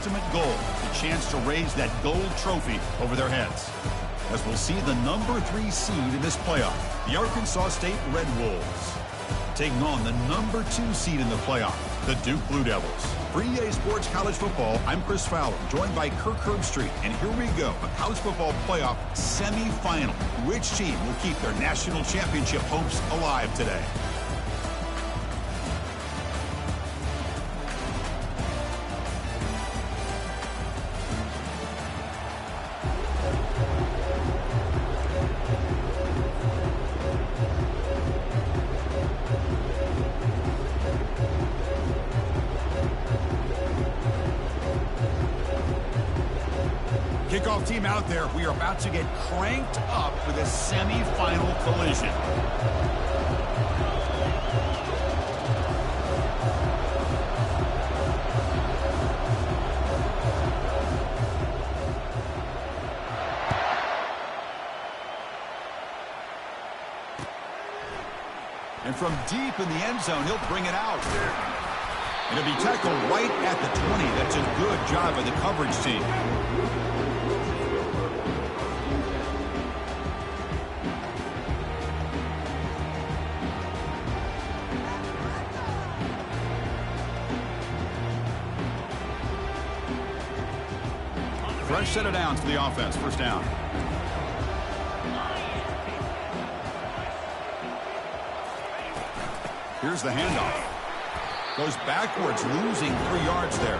ultimate goal, the chance to raise that gold trophy over their heads. As we'll see the number 3 seed in this playoff, the Arkansas State Red Wolves, taking on the number 2 seed in the playoff, the Duke Blue Devils. For EA Sports College Football, I'm Chris Fowler, joined by Kirk Herbstreit, and here we go, a college football playoff semifinal. Which team will keep their national championship hopes alive today? Kickoff team out there. We are about to get cranked up for this semifinal collision. And from deep in the end zone, he'll bring it out. And it'll be tackled right at the 20. That's a good job by the coverage team. Fresh set of downs for the offense. First down. Here's the handoff. Goes backwards, losing 3 yards there.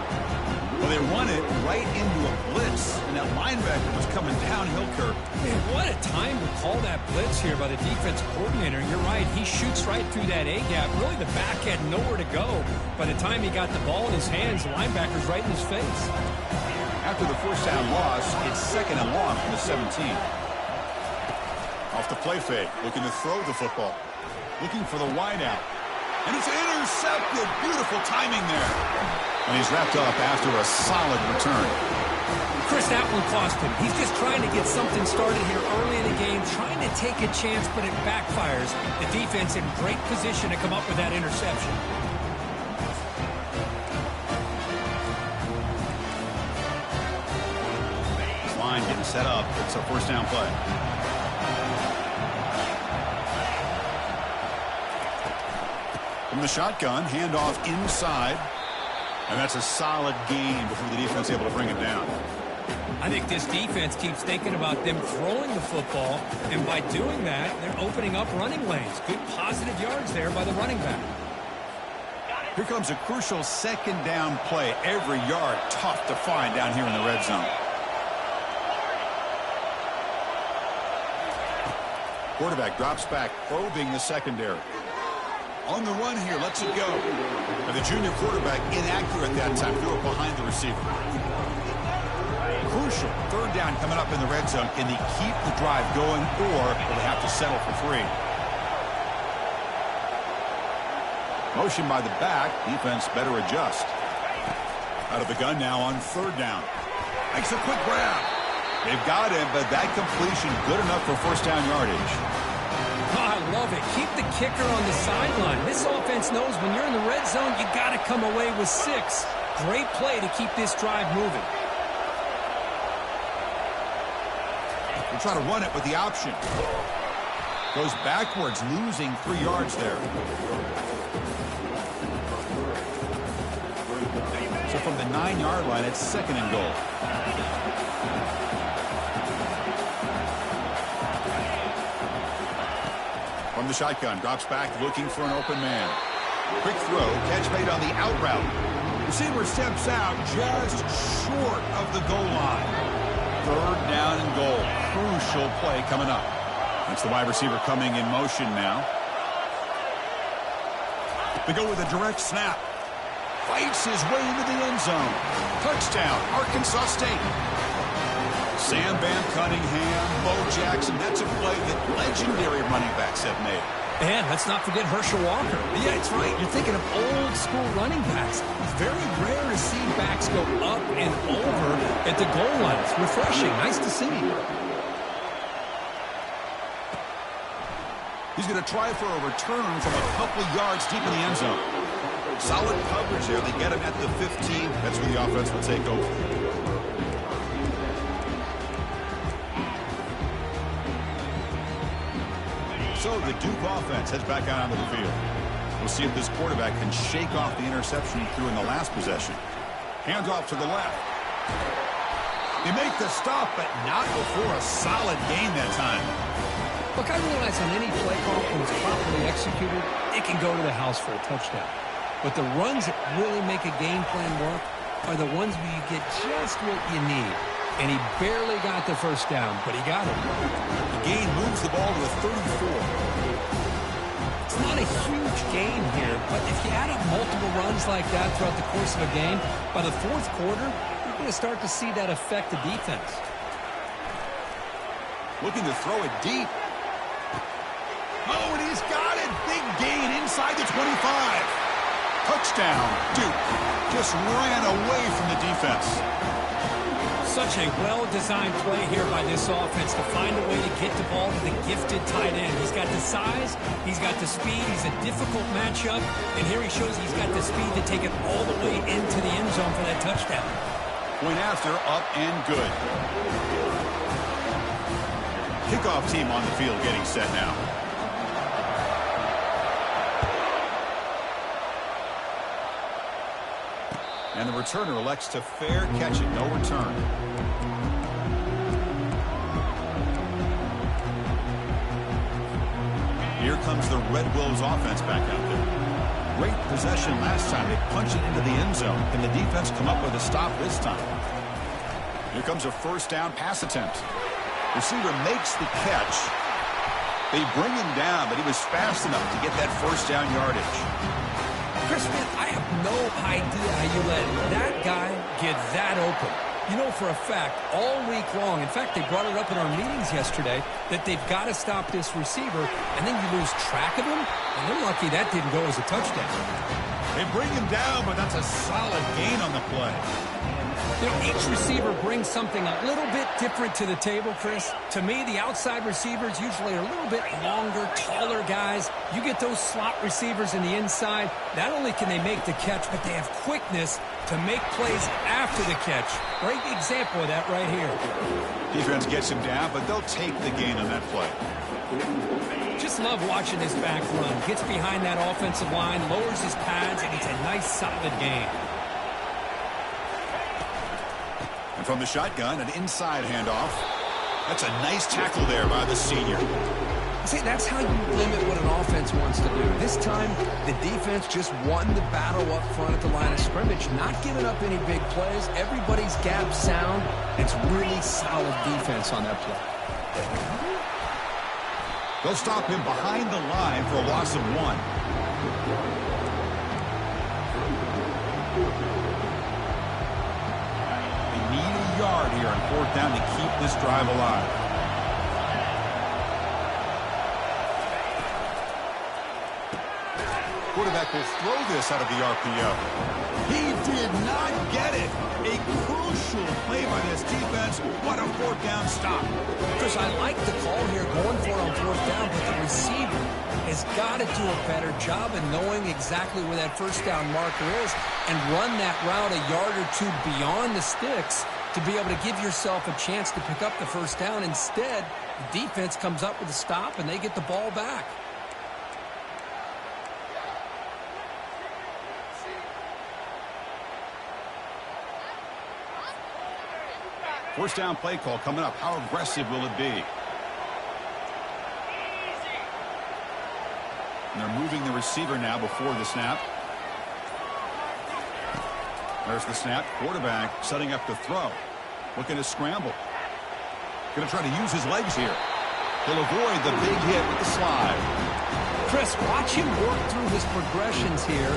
Well, they run it right into a blitz, and that linebacker was coming downhill, Kirk. Man, what a time to call that blitz here by the defensive coordinator. You're right. He shoots right through that A-gap. Really, the back had nowhere to go. By the time he got the ball in his hands, the linebacker's right in his face. After the first down loss, it's 2nd and long from the 17. Off the play fake, looking to throw the football. Looking for the wideout. And it's intercepted. Beautiful timing there. And he's wrapped up after a solid return. Chris, that one cost him. He's just trying to get something started here early in the game, trying to take a chance, but it backfires. The defense in great position to come up with that interception. Line getting set up. It's a first down play. From the shotgun, handoff inside. And that's a solid gain before the defense is able to bring it down. I think this defense keeps thinking about them throwing the football, and by doing that, they're opening up running lanes. Good positive yards there by the running back. Here comes a crucial 2nd down play. Every yard tough to find down here in the red zone. Quarterback drops back, probing the secondary. On the run here, lets it go. And the junior quarterback inaccurate that time, threw it behind the receiver. Crucial 3rd down coming up in the red zone. Can they keep the drive going, or will they have to settle for 3? Motion by the back. Defense better adjust. Out of the gun now on 3rd down. Makes a quick grab. They've got him, but that completion good enough for first down yardage. Oh, I love it. Keep the kicker on the sideline. This offense knows when you're in the red zone, you got to come away with 6. Great play to keep this drive moving. We'll try to run it with the option. Goes backwards, losing 3 yards there. So from the 9-yard line, it's 2nd and goal. From the shotgun, drops back, looking for an open man. Quick throw, catch made on the out route. Receiver steps out just short of the goal line. 3rd down and goal. Crucial play coming up. That's the wide receiver coming in motion now. They go with a direct snap. Fights his way into the end zone. Touchdown, Arkansas State. Sam Van Cunningham, Bo Jackson. That's a play that legendary running backs have made. And let's not forget Herschel Walker. Yeah, it's right. You're thinking of old school running backs. It's very rare to see backs go up and over at the goal line. It's refreshing. Nice to see. He's going to try for a return from a couple yards deep in the end zone. Solid coverage there. They get him at the 15. That's where the offense will take over. So the Duke offense heads back out onto the field. We'll see if this quarterback can shake off the interception he threw in the last possession. Hands off to the left. They make the stop, but not before a solid gain that time. Look, I realize on any play call, when it's properly executed, it can go to the house for a touchdown. But the runs that really make a game plan work are the ones where you get just what you need. And he barely got the first down, but he got it. The gain moves the ball to the 34. It's not a huge gain here, but if you add up multiple runs like that throughout the course of a game, by the fourth quarter, you're going to start to see that affect the defense. Looking to throw it deep. Oh, and he's got it. Big gain inside the 25. Touchdown, Duke. Just ran away from the defense. Such a well-designed play here by this offense to find a way to get the ball to the gifted tight end. He's got the size, he's got the speed, he's a difficult matchup, and here he shows he's got the speed to take it all the way into the end zone for that touchdown. Point after, up and good. Kickoff team on the field getting set now. And the returner elects to fair catch it, no return. Here comes the Red Wolves offense back out there. Great possession last time. They punch it into the end zone. Can the defense come up with a stop this time? Here comes a first down pass attempt. Receiver makes the catch. They bring him down, but he was fast enough to get that first down yardage. Chris, man, I have no idea how you let that guy get that open. You know for a fact, all week long, in fact, they brought it up in our meetings yesterday, that they've got to stop this receiver, and then you lose track of him, and they're lucky that didn't go as a touchdown. They bring him down, but that's a solid gain on the play. You know, each receiver brings something a little bit different to the table, Chris. To me, the outside receivers usually are a little bit longer, taller guys. You get those slot receivers in the inside, not only can they make the catch, but they have quickness to make plays after the catch. Great example of that right here. Defense gets him down, but they'll take the gain on that play. Just love watching this back run. Gets behind that offensive line, lowers his pads, and it's a nice, solid gain. And from the shotgun, an inside handoff. That's a nice tackle there by the senior. See, that's how you limit what an offense wants to do. This time, the defense just won the battle up front at the line of scrimmage, not giving up any big plays. Everybody's gap sound. It's really solid defense on that play. They'll stop him behind the line for a loss of 1. Yard here on fourth down to keep this drive alive. Quarterback will throw this out of the RPO. He did not get it. A crucial play by this defense. What a fourth down stop. Chris, I like the call here going for it on fourth down, but the receiver has got to do a better job of knowing exactly where that first down marker is and run that route a yard or two beyond the sticks to be able to give yourself a chance to pick up the first down. Instead, the defense comes up with a stop, and they get the ball back. First down play call coming up. How aggressive will it be? And they're moving the receiver now before the snap. There's the snap. Quarterback setting up to throw. Looking to scramble. Going to try to use his legs here. He'll avoid the big hit with the slide. Chris, watch him work through his progressions here.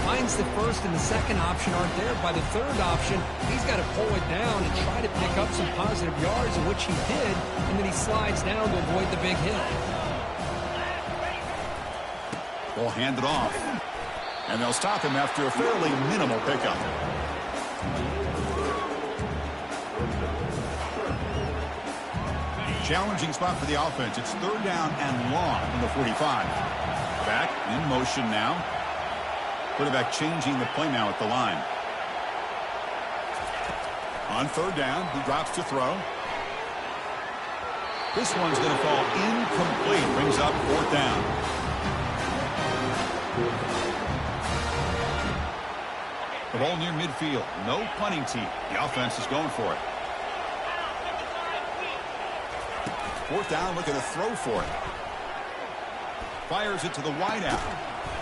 Finds the first and the second option aren't there. By the third option, he's got to pull it down and try to pick up some positive yards, in which he did, and then he slides down to avoid the big hit. They'll hand it off. And they'll stop him after a fairly minimal pickup. Challenging spot for the offense. It's third down and long from the 45. Back in motion now. Quarterback changing the play now at the line. On third down, he drops to throw. This one's going to fall incomplete. Brings up fourth down. The ball near midfield. No punting team. The offense is going for it. Fourth down, looking to throw for it. Fires it to the wideout.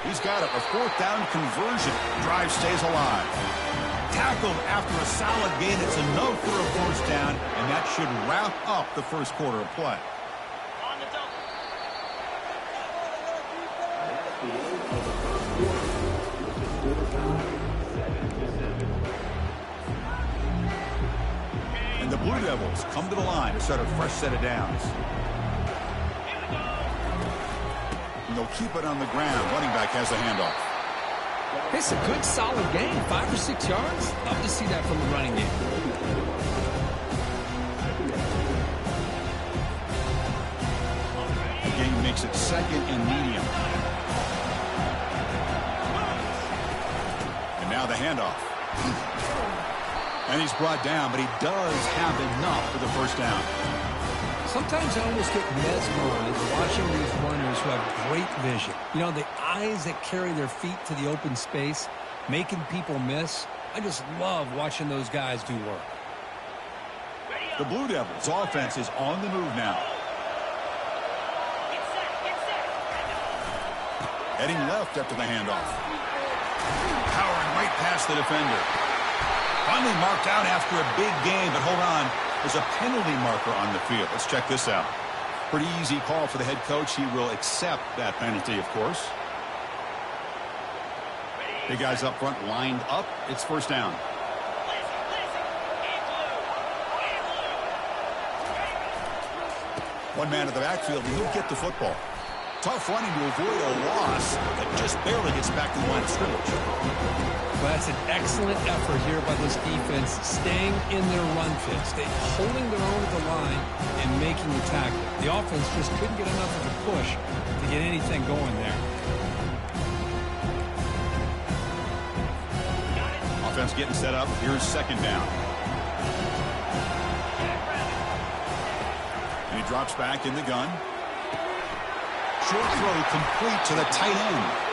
He's got it. A fourth down conversion. Drive stays alive. Tackled after a solid gain. It's enough for a first down, and that should wrap up the first quarter of play. And the Blue Devils come to the line to start a fresh set of downs. And they'll keep it on the ground. Running back has a handoff. It's a good, solid gain. 5 or 6 yards. Love to see that from the running game. The game makes it second and medium. And now the handoff. And he's brought down, but he does have enough for the first down. Sometimes I almost get mesmerized watching these runners who have great vision. You know, the eyes that carry their feet to the open space, making people miss. I just love watching those guys do work. The Blue Devils offense is on the move now. Heading left after the handoff. Powering right past the defender. Finally marked out after a big game, but hold on. There's a penalty marker on the field. Let's check this out. Pretty easy call for the head coach. He will accept that penalty, of course. Big guys up front lined up. It's first down. One man in the backfield, and he'll get the football. Tough running to avoid a loss that just barely gets back to the line of scrimmage. Well, that's an excellent effort here by this defense, staying in their run fits. They holding their own at the line and making the tackle. The offense just couldn't get enough of a push to get anything going there. Offense getting set up. Here's second down. And he drops back in the gun. Short throw complete to the tight end.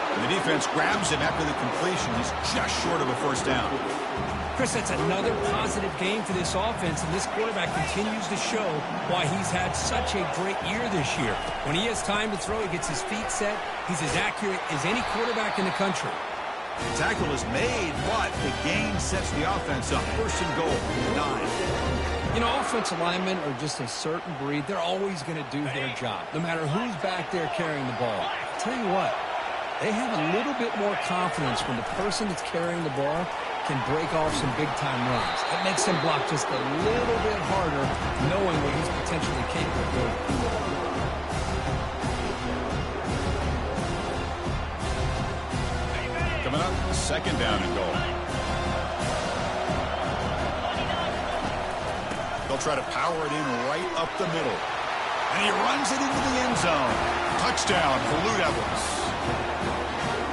And the defense grabs him after the completion. He's just short of a first down. Chris, that's another positive game for this offense, and this quarterback continues to show why he's had such a great year this year. When he has time to throw, he gets his feet set. He's as accurate as any quarterback in the country. The tackle is made, but the gain sets the offense up. First and goal, 9. You know, offensive linemen are just a certain breed. They're always going to do their job, no matter who's back there carrying the ball. I'll tell you what, they have a little bit more confidence when the person that's carrying the ball can break off some big-time runs. It makes him block just a little bit harder, knowing what he's potentially capable of doing. Coming up, second down and goal. They'll try to power it in right up the middle. And he runs it into the end zone. Touchdown for Blue Devils.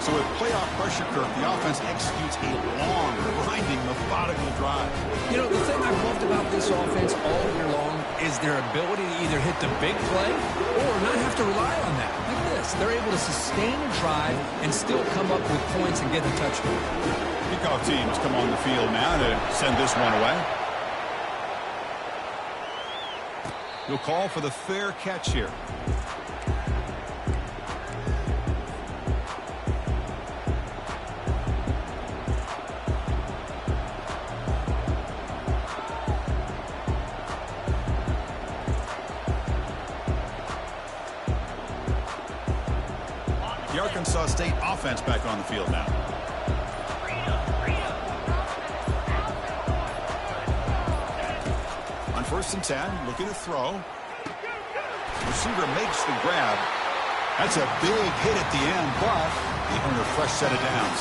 So with playoff pressure, Kirk, the offense executes a long, grinding, methodical drive. You know, the thing I've loved about this offense all year long is their ability to either hit the big play or not have to rely on that. Like this, they're able to sustain a drive and still come up with points and get the touchdown. Kickoff teams come on the field now to send this one away. You'll call for the fair catch here. The Arkansas State offense back on the field now. On 1st and 10, looking to throw. Receiver makes the grab. That's a big hit at the end, but they earn a fresh set of downs.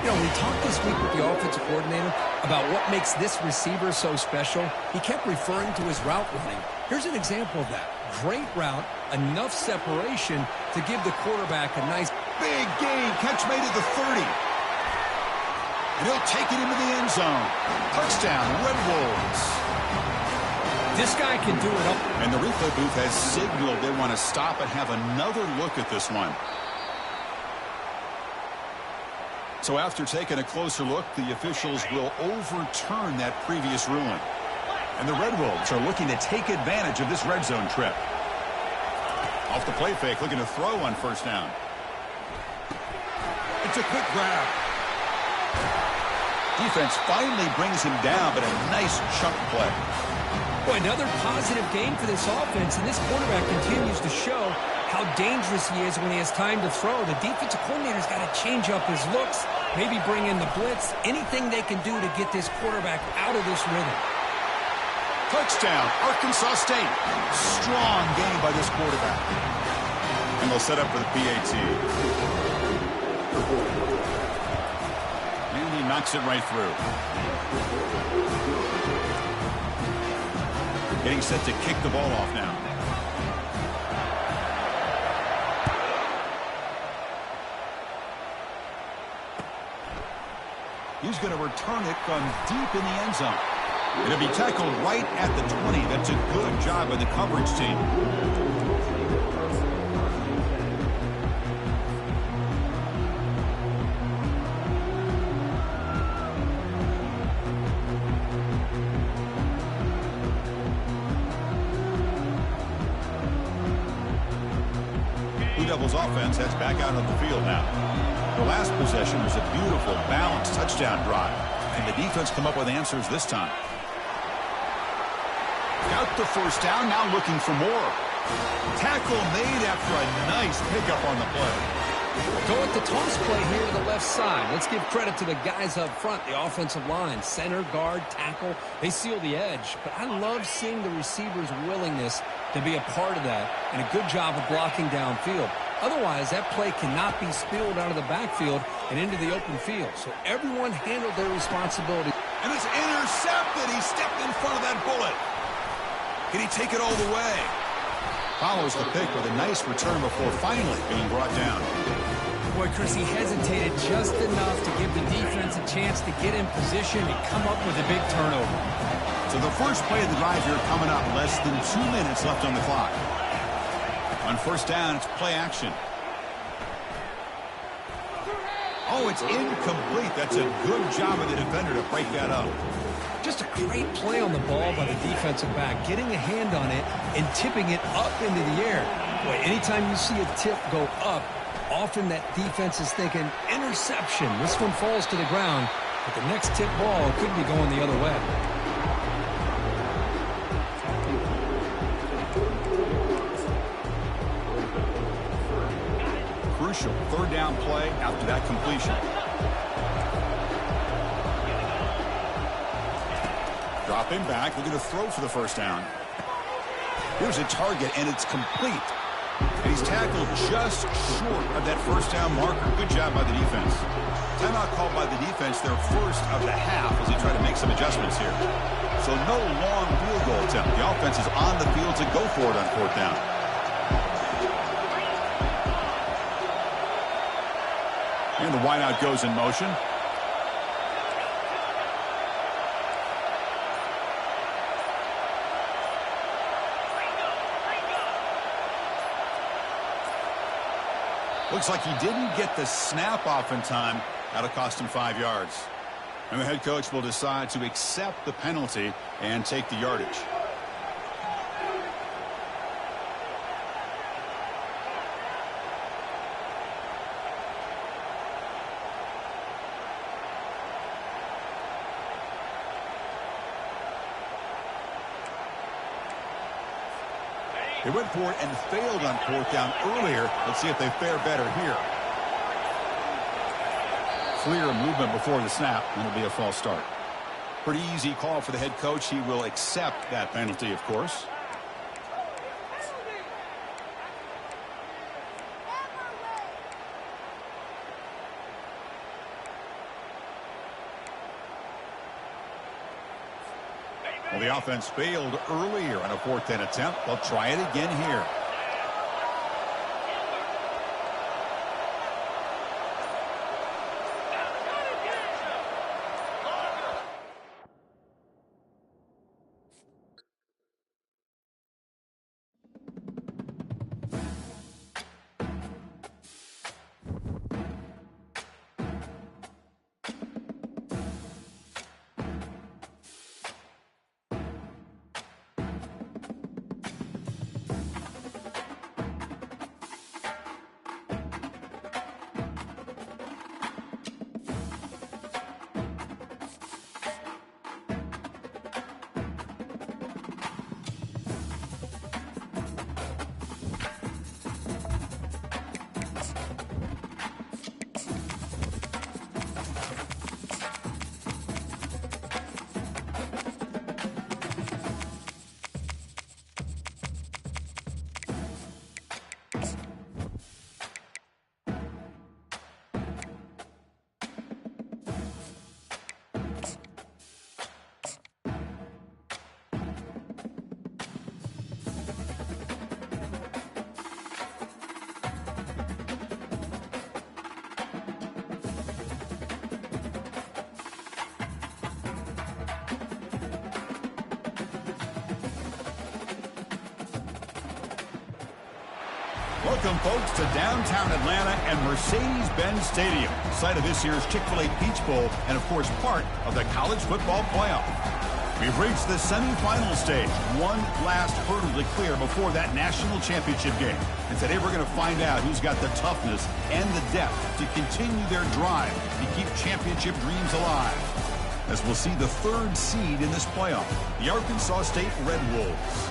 You know, we talked this week with the offensive coordinator about what makes this receiver so special. He kept referring to his route running. Here's an example of that. Great route, enough separation to give the quarterback a nice big Big gain. Catch made at the 30. And he'll take it into the end zone. Touchdown, Red Wolves. This guy can do it up. And the replay booth has signaled they want to stop and have another look at this one. So after taking a closer look, the officials will overturn that previous ruling. And the Red Wolves are looking to take advantage of this red zone trip. Off the play fake, looking to throw on first down. It's a quick grab. Defense finally brings him down, but a nice chunk play. Boy, another positive game for this offense, and this quarterback continues to show how dangerous he is when he has time to throw. The defensive coordinator's got to change up his looks, maybe bring in the blitz, anything they can do to get this quarterback out of this rhythm. Touchdown, Arkansas State. Strong game by this quarterback. And they'll set up for the PAT. And he knocks it right through. Getting set to kick the ball off now. He's going to return it from deep in the end zone. It'll be tackled right at the 20. That's a good job by the coverage team. Blue Devils offense heads back out on the field now. The last possession was a beautiful, balanced touchdown drive. And the defense come up with answers this time. Got the first down, now looking for more. Tackle made after a nice pickup on the play. Go with the toss play here to the left side. Let's give credit to the guys up front, the offensive line, center, guard, tackle. They seal the edge. But I love seeing the receiver's willingness to be a part of that, and a good job of blocking downfield. Otherwise, that play cannot be spilled out of the backfield and into the open field. So everyone handled their responsibility. And it's intercepted. He stepped in front of that bullet. Can he take it all the way? Follows the pick with a nice return before finally being brought down. Boy, Chris, he hesitated just enough to give the defense a chance to get in position and come up with a big turnover. So the first play of the drive here coming up. Less than 2 minutes left on the clock. On first down, it's play action. Oh, it's incomplete. That's a good job of the defender to break that up. Just a great play on the ball by the defensive back, getting a hand on it and tipping it up into the air. Boy, anytime you see a tip go up, often that defense is thinking interception. This one falls to the ground, but the next tip ball could be going the other way. Crucial third down play after that completion. Drop him back. We're going to throw for the first down. Here's a target, and it's complete. And he's tackled just short of that first down marker. Good job by the defense. Timeout called by the defense, their first of the half, as they try to make some adjustments here. So no long field goal attempt. The offense is on the field to go for it on fourth down. And the wideout goes in motion. Looks like he didn't get the snap off in time. That'll cost him 5 yards. And the head coach will decide to accept the penalty and take the yardage. They went for it and failed on fourth down earlier. Let's see if they fare better here. Clear movement before the snap, and it'll be a false start. Pretty easy call for the head coach. He will accept that penalty, of course. Well, the offense failed earlier on a fourth down attempt. They'll try it again here. Welcome, folks, to downtown Atlanta and Mercedes-Benz Stadium, site of this year's Chick-fil-A Peach Bowl and, of course, part of the college football playoff. We've reached the semifinal stage, one last hurdle to clear before that national championship game. And today we're going to find out who's got the toughness and the depth to continue their drive to keep championship dreams alive. As we'll see the third seed in this playoff, the Arkansas State Red Wolves,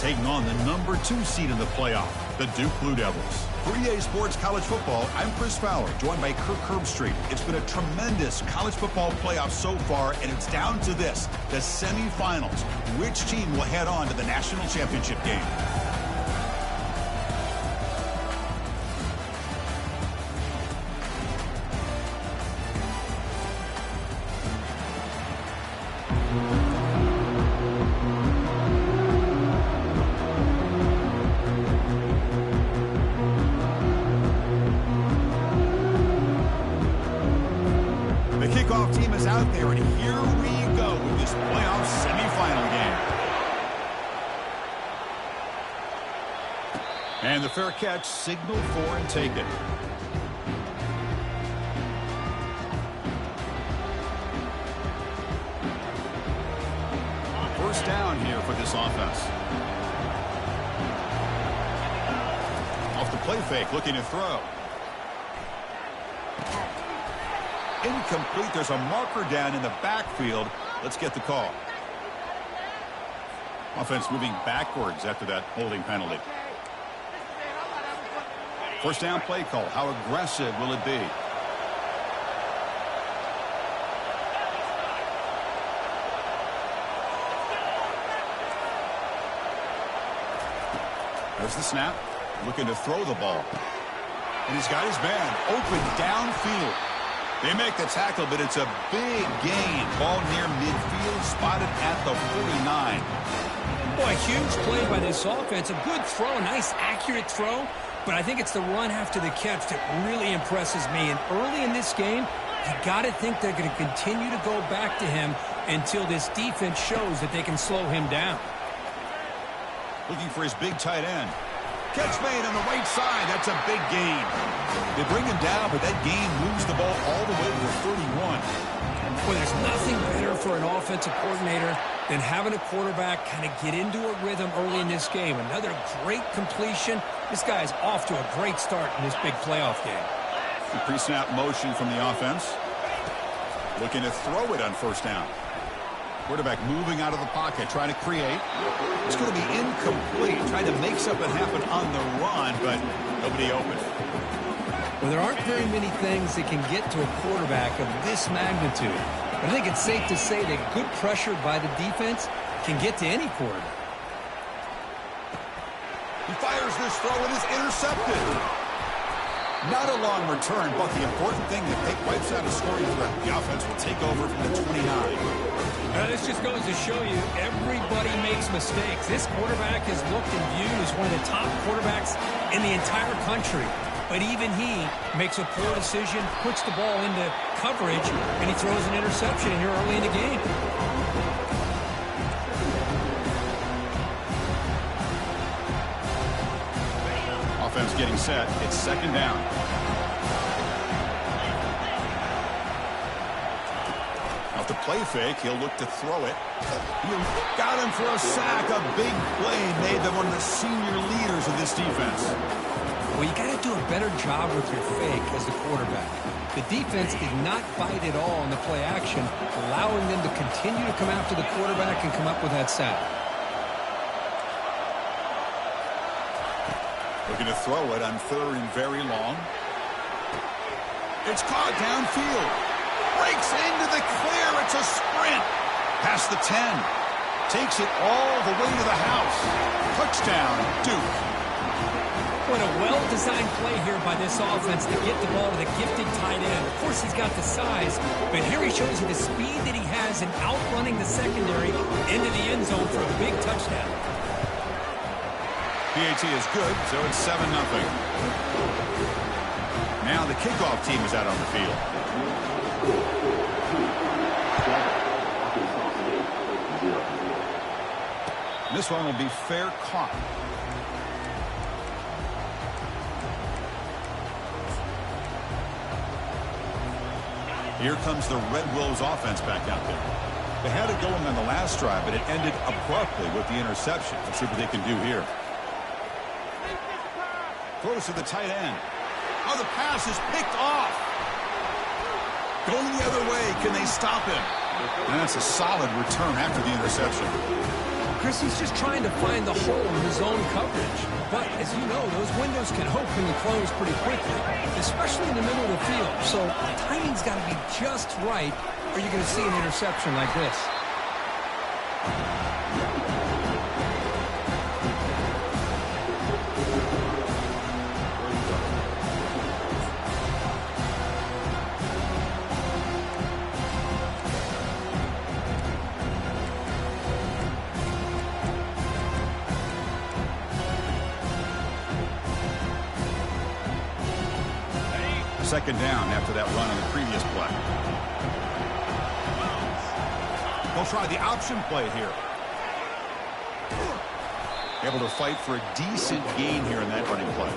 taking on the number 2 seed in the playoff, the Duke Blue Devils. For EA Sports College Football, I'm Chris Fowler, joined by Kirk Herbstreit. It's been a tremendous college football playoff so far, and it's down to this, the semifinals. Which team will head on to the national championship game? Kickoff team is out there, and here we go with this playoff semifinal game. And the fair catch, signaled for and taken. First down here for this offense. Off the play fake, looking to throw. Incomplete. There's a marker down in the backfield. Let's get the call. Offense moving backwards after that holding penalty. First down play call. How aggressive will it be? There's the snap. Looking to throw the ball. And he's got his man open downfield. They make the tackle, but it's a big gain. Ball near midfield, spotted at the 49. Boy, huge play by this offense. A good throw, a nice, accurate throw. But I think it's the run after the catch that really impresses me. And early in this game, you got to think they're going to continue to go back to him until this defense shows that they can slow him down. Looking for his big tight end. Catch made on the right side. That's a big gain. They bring him down, but that gain moves the ball all the way to the 31. Well, there's nothing better for an offensive coordinator than having a quarterback kind of get into a rhythm early in this game. Another great completion. This guy's off to a great start in this big playoff game. The pre-snap motion from the offense. Looking to throw it on first down. Quarterback moving out of the pocket, trying to create. It's going to be incomplete. Trying to make something happen on the run, but nobody open. Well, there aren't very many things that can get to a quarterback of this magnitude. But I think it's safe to say that good pressure by the defense can get to any quarterback. He fires this throw and is intercepted. Not a long return, but the important thing that they wipes out a scoring threat. The offense will take over from the 29. This just goes to show you everybody makes mistakes. This quarterback is looked and viewed as one of the top quarterbacks in the entire country. But even he makes a poor decision, puts the ball into coverage, and he throws an interception here early in the game. Offense getting set. It's second down. Off the play fake, he'll look to throw it. You got him for a sack. A big play made them one of the senior leaders of this defense. Well, you got to do a better job with your fake as the quarterback. The defense did not bite at all in the play action, allowing them to continue to come after the quarterback and come up with that sack. Looking to throw it on third and very long. It's caught downfield. Breaks into the clear. It's a sprint. Past the 10. Takes it all the way to the house. Touchdown, Duke. What a well-designed play here by this offense to get the ball to the gifted tight end. Of course, he's got the size, but here he shows you the speed that he has in outrunning the secondary into the end zone for a big touchdown. PAT is good, so it's 7-0. Now the kickoff team is out on the field. This one will be fair caught. Here comes the Red Wolves offense back out there. They had it going on the last drive, but it ended abruptly with the interception. Let's see what they can do here. Throws to the tight end. Oh, the pass is picked off. Going the other way. Can they stop him? And that's a solid return after the interception. Chris, he's just trying to find the hole in his own coverage. But, as you know, those windows can open and close pretty quickly, especially in the middle of the field. So timing's got to be just right, or you're going to see an interception like this. Second down after that run on the previous play. They'll try the option play here. Able to fight for a decent gain here in that running play.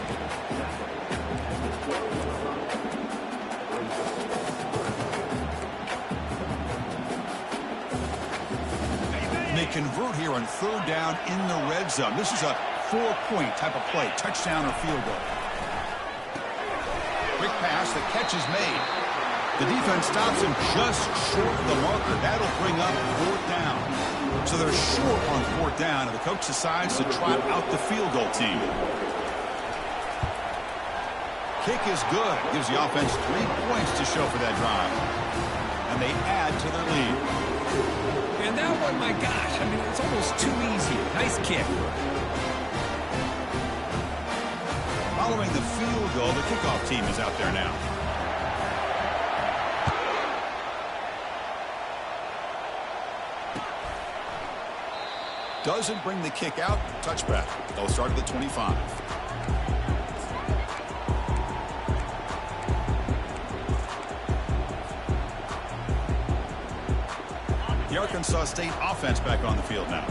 And they convert here on third down in the red zone. This is a 4-point type of play, touchdown or field goal. Quick pass, the catch is made. The defense stops him just short of the marker. That'll bring up fourth down. So they're short on fourth down, and the coach decides to trot out the field goal team. Kick is good. Gives the offense 3 points to show for that drive. And they add to their lead. And that one, my gosh, I mean, it's almost too easy. Nice kick. Following the field goal, the kickoff team is out there now. Doesn't bring the kick out. Touchback. They'll start at the 25. The Arkansas State offense back on the field now.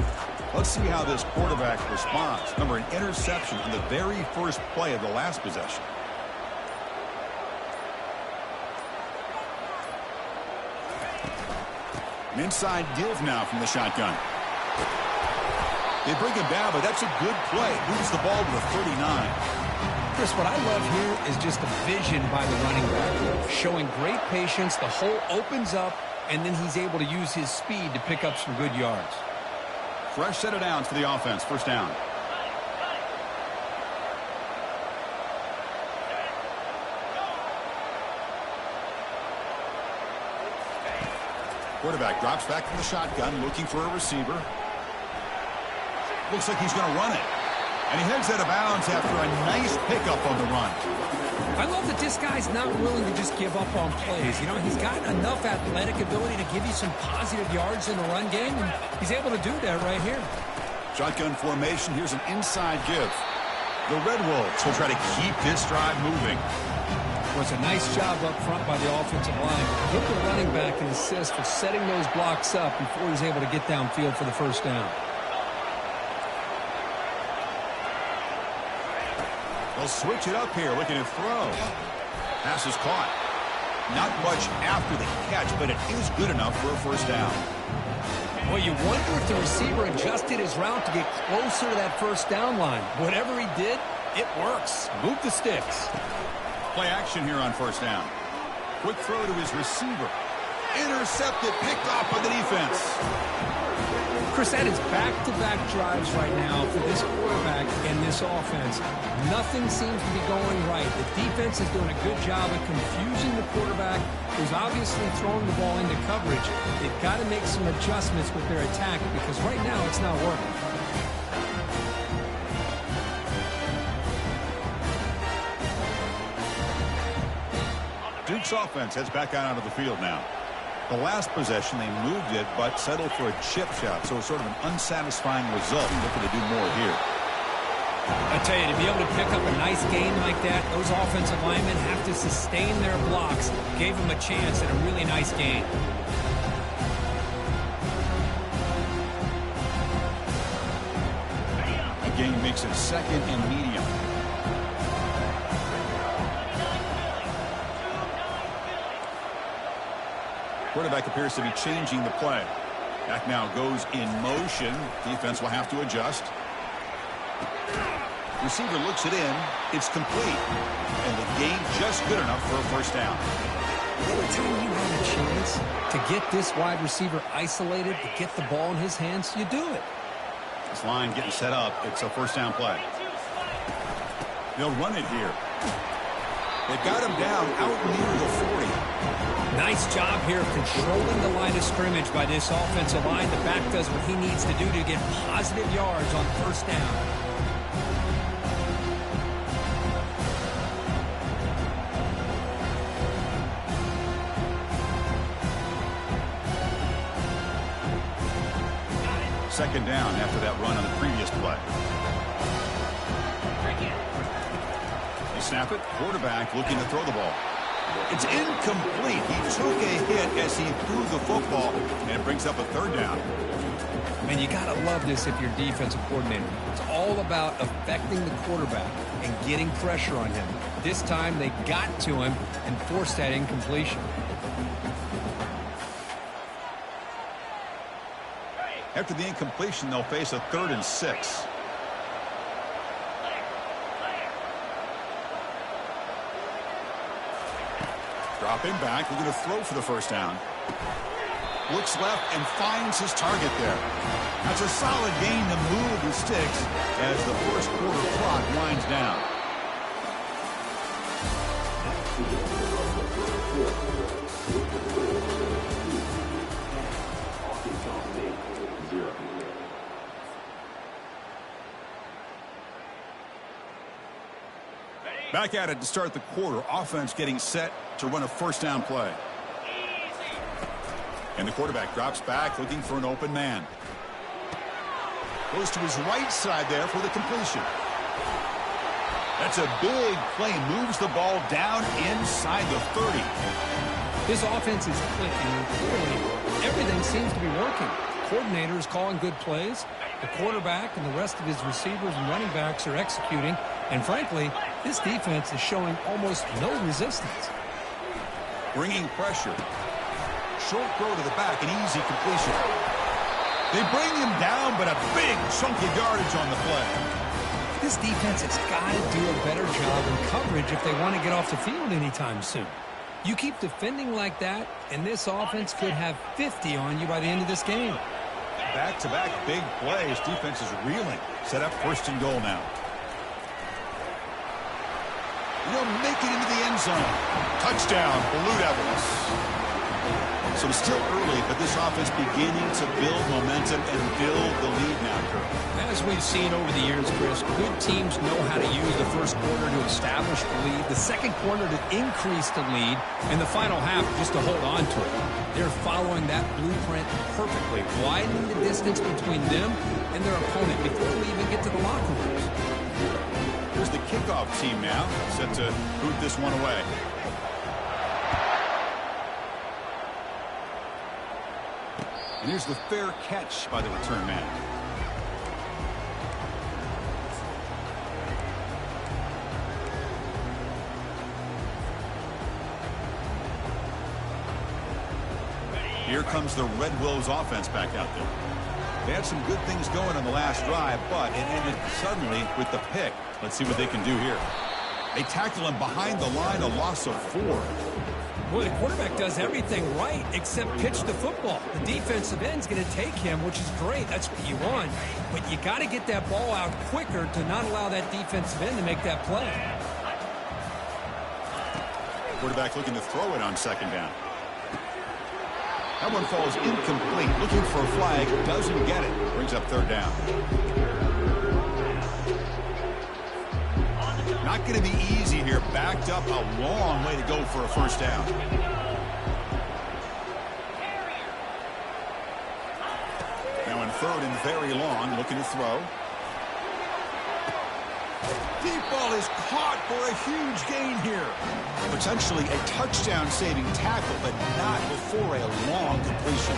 Let's see how this quarterback responds. Remember, an interception on the very first play of the last possession. An inside give now from the shotgun. They bring him down, but that's a good play. Moves the ball to the 39. Chris, what I love here is just the vision by the running back. Showing great patience, the hole opens up, and then he's able to use his speed to pick up some good yards. Fresh set of downs for the offense. First down. Quarterback drops back from the shotgun, looking for a receiver. Looks like he's going to run it. And he heads out of bounds after a nice pickup on the run. I love that this guy's not willing to just give up on plays. You know, he's got enough athletic ability to give you some positive yards in the run game, and he's able to do that right here. Shotgun formation. Here's an inside give. The Red Wolves will try to keep this drive moving. It was a nice job up front by the offensive line. Give the running back an assist for setting those blocks up before he's able to get downfield for the first down. They'll switch it up here, looking to throw. Pass is caught. Not much after the catch, but it is good enough for a first down. Well, you wonder if the receiver adjusted his route to get closer to that first down line. Whatever he did, it works. Move the sticks. Play action here on first down. Quick throw to his receiver. Intercepted, picked off by the defense. Chris, that is back-to-back drives right now for this quarterback and this offense. Nothing seems to be going right. The defense is doing a good job of confusing the quarterback, who's obviously throwing the ball into coverage. They've got to make some adjustments with their attack because right now it's not working. Duke's offense heads back out onto the field now. The last possession, they moved it, but settled for a chip shot, so it's sort of an unsatisfying result. Looking to do more here. I tell you, to be able to pick up a nice gain like that, those offensive linemen have to sustain their blocks. Gave them a chance at a really nice gain. A gain makes it second and medium. quarterback appears to be changing the play. Back now goes in motion. Defense will have to adjust. Receiver looks it in. It's complete. And the gain just good enough for a first down. Anytime you have a chance to get this wide receiver isolated, to get the ball in his hands, you do it. This line getting set up. It's a first down play. They'll run it here. They've got him down out near the 40. Nice job here of controlling the line of scrimmage by this offensive line. The back does what he needs to do to get positive yards on first down. Second down after that run on the previous play. They snap it. Quarterback looking to throw the ball. It's incomplete. He took a hit as he threw the football, and it brings up a third down. Man, you got to love this if you're defensive coordinator. It's all about affecting the quarterback and getting pressure on him. This time they got to him and forced that incompletion. After the incompletion, they'll face a 3rd and 6. Dropping back, we're going to throw for the first down. Looks left and finds his target there. That's a solid gain to move the sticks as the first quarter clock winds down. Back at it to start the quarter. Offense getting set to run a first down play. And the quarterback drops back looking for an open man. Goes to his right side there for the completion. That's a big play. Moves the ball down inside the 30. This offense is clicking, and clearly everything seems to be working. The coordinator is calling good plays. The quarterback and the rest of his receivers and running backs are executing. And frankly, this defense is showing almost no resistance. Bringing pressure. Short throw to the back, an easy completion. They bring him down, but a big chunk of yardage on the play. This defense has got to do a better job in coverage if they want to get off the field anytime soon. You keep defending like that, and this offense could have 50 on you by the end of this game. Back-to-back big plays. Defense is reeling. Set up 1st and goal now. They'll make it into the end zone. Touchdown, Blue Devils. So it's still early, but this offense beginning to build momentum and build the lead now, Kurt. As we've seen over the years, Chris, good teams know how to use the first quarter to establish the lead, the second quarter to increase the lead, and the final half just to hold on to it. They're following that blueprint perfectly, widening the distance between them and their opponent before we even get to the locker rooms. Here's the kickoff team now, set to boot this one away. And here's the fair catch by the return man. Here comes the Red Wolves offense back out there. They had some good things going on the last drive, but it ended suddenly with the pick. Let's see what they can do here. They tackle him behind the line, a loss of 4. Well, the quarterback does everything right except pitch the football. The defensive end's going to take him, which is great. That's what you want. But you got to get that ball out quicker to not allow that defensive end to make that play. Quarterback looking to throw it on second down. That one falls incomplete. Looking for a flag. Doesn't get it. Brings up third down. Not going to be easy here. Backed up a long way to go for a first down. Now in third and very long. Looking to throw. Deep ball is caught for a huge gain here. Potentially a touchdown-saving tackle, but not before a long completion.